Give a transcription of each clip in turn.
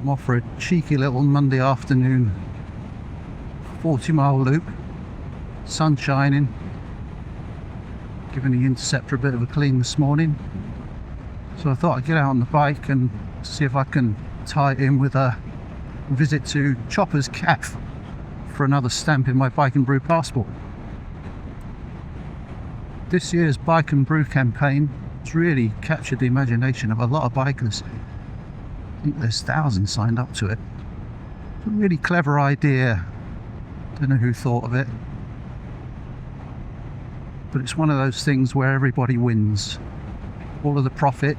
I'm off for a cheeky little Monday afternoon 40-mile loop. Sun shining, giving the Interceptor a bit of a clean this morning. So I thought I'd get out on the bike and see if I can tie it in with a visit to Chopper's Cafe for another stamp in my Bike and Brew Passport. This year's Bike and Brew campaign has really captured the imagination of a lot of bikers. I think there's thousands signed up to it. It's a really clever idea. Don't know who thought of it. But it's one of those things where everybody wins. All of the profit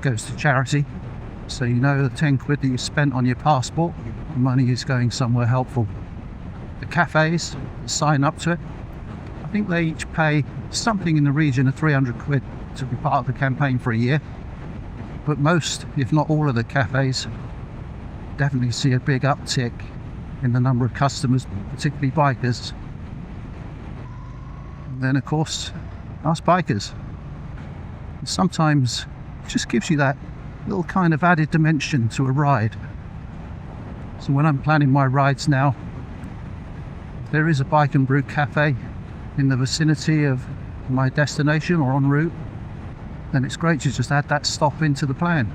goes to charity. So you know the 10 quid that you spent on your passport, the money is going somewhere helpful. The cafes sign up to it. I think they each pay something in the region of 300 quid to be part of the campaign for a year. But most, if not all of the cafes, definitely see a big uptick in the number of customers, particularly bikers. And then of course, us bikers. And sometimes it just gives you that little kind of added dimension to a ride. So when I'm planning my rides now, if there is a Bike and Brew cafe in the vicinity of my destination or en route, then it's great to just add that stop into the plan.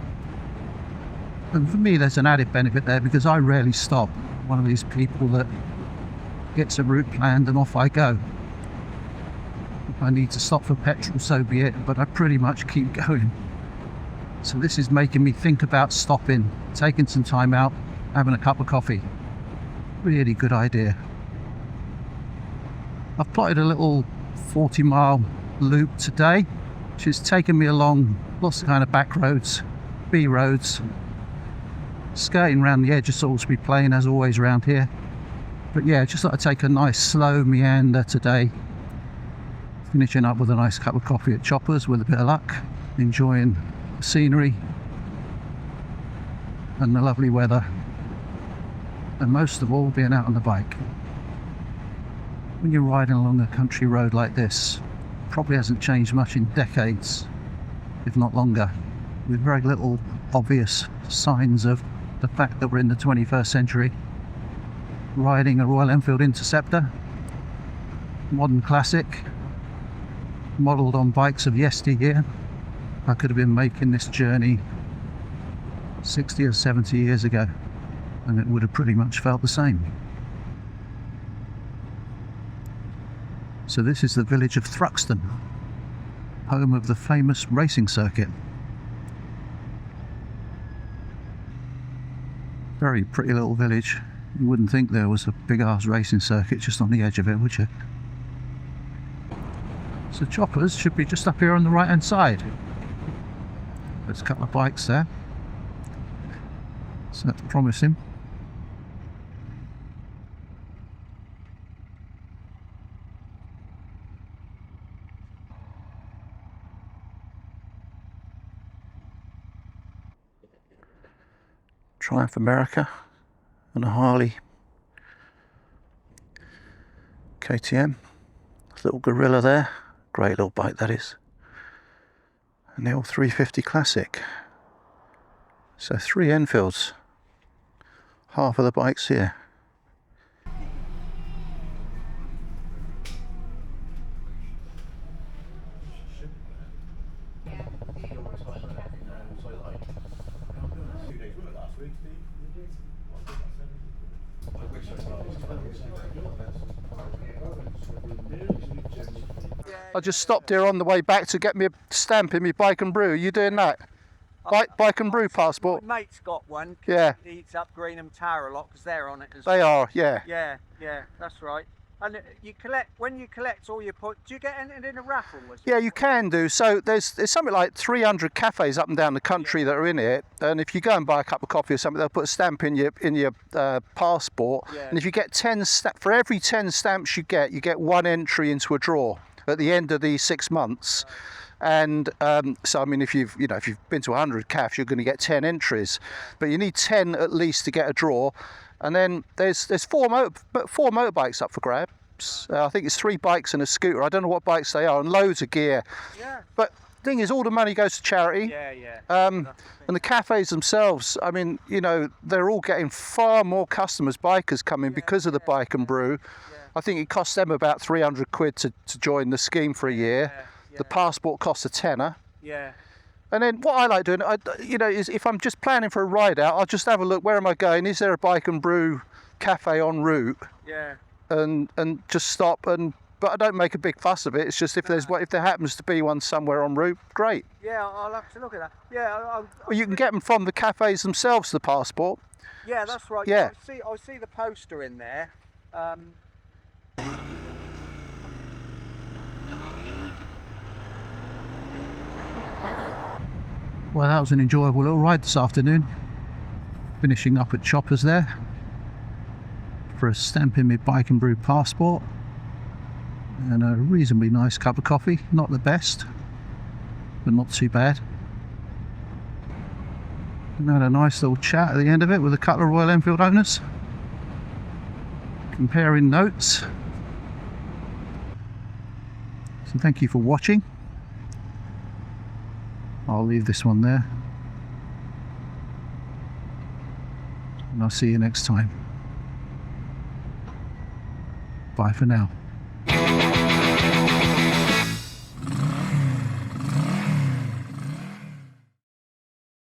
And for me there's an added benefit there because I rarely stop. I'm one of these people that gets a route planned and off I go. If I need to stop for petrol, so be it, but I pretty much keep going. So this is making me think about stopping, taking some time out, having a cup of coffee. Really good idea. I've plotted a little 40-mile loop today, which has taken me along lots of kind of back roads, B roads, skirting around the edge of Salisbury Plain as always around here. But yeah, just thought I'd take a nice slow meander today, finishing up with a nice cup of coffee at Chopper's with a bit of luck, enjoying the scenery and the lovely weather, and most of all being out on the bike. When you're riding along a country road like this, it probably hasn't changed much in decades, if not longer, with very little obvious signs of the fact that we're in the 21st century. Riding a Royal Enfield Interceptor, modern classic, modelled on bikes of yesteryear. I could have been making this journey 60 or 70 years ago and it would have pretty much felt the same. So this is the village of Thruxton, home of the famous racing circuit. Very pretty little village. You wouldn't think there was a big ass racing circuit just on the edge of it, would you? So Choppers should be just up here on the right hand side. There's a couple of bikes there, so that's promising. Triumph America and a Harley KTM. Little Gorilla there, great little bike that is. And the old 350 Classic. So 3 Enfields, half of the bikes here. I just stopped here on the way back to get me a stamp in my Bike and Brew. Are you doing that? Bike and Brew Passport? My mate's got one. Yeah. He eats up Greenham Tower a lot because they're on it as well. They are, yeah. Yeah, that's right. And you collect, when you collect all your points, do you get anything in a raffle? Yeah, you can do. So there's something like 300 cafes up and down the country that are in it, and if you go and buy a cup of coffee or something, they'll put a stamp in your passport. Yeah. And if you get 10 for every 10 stamps you get 1 entry into a draw at the end of the 6 months. And so I mean, if you've been to 100 cafes, you're going to get 10 entries, but you need 10 at least to get a draw. And then there's four motorbikes up for grabs. I think it's 3 bikes and a scooter. I don't know what bikes they are, and loads of gear. Yeah. But thing is, all the money goes to charity. Yeah. And the cafes themselves, I mean, you know, they're all getting far more customers, bikers coming because of the Bike and Brew. I think it costs them about 300 quid to join the scheme for a year. The passport costs a tenner. Yeah. And then what I like doing, you know, is if I'm just planning for a ride out, I'll just have a look, where am I going? Is there a Bike and Brew cafe en route? Yeah. And just stop, but I don't make a big fuss of it. It's just if there happens to be one somewhere en route, great. Yeah, I'll have to look at that. Yeah. Well, you can get them from the cafes themselves, the passport. Yeah, that's right. Yeah. I see the poster in there. Well, that was an enjoyable little ride this afternoon. Finishing up at Choppers there for a stamp in my Bike and Brew Passport and a reasonably nice cup of coffee. Not the best, but not too bad. And had a nice little chat at the end of it with a couple of Royal Enfield owners, comparing notes. So thank you for watching. I'll leave this one there, and I'll see you next time. Bye for now.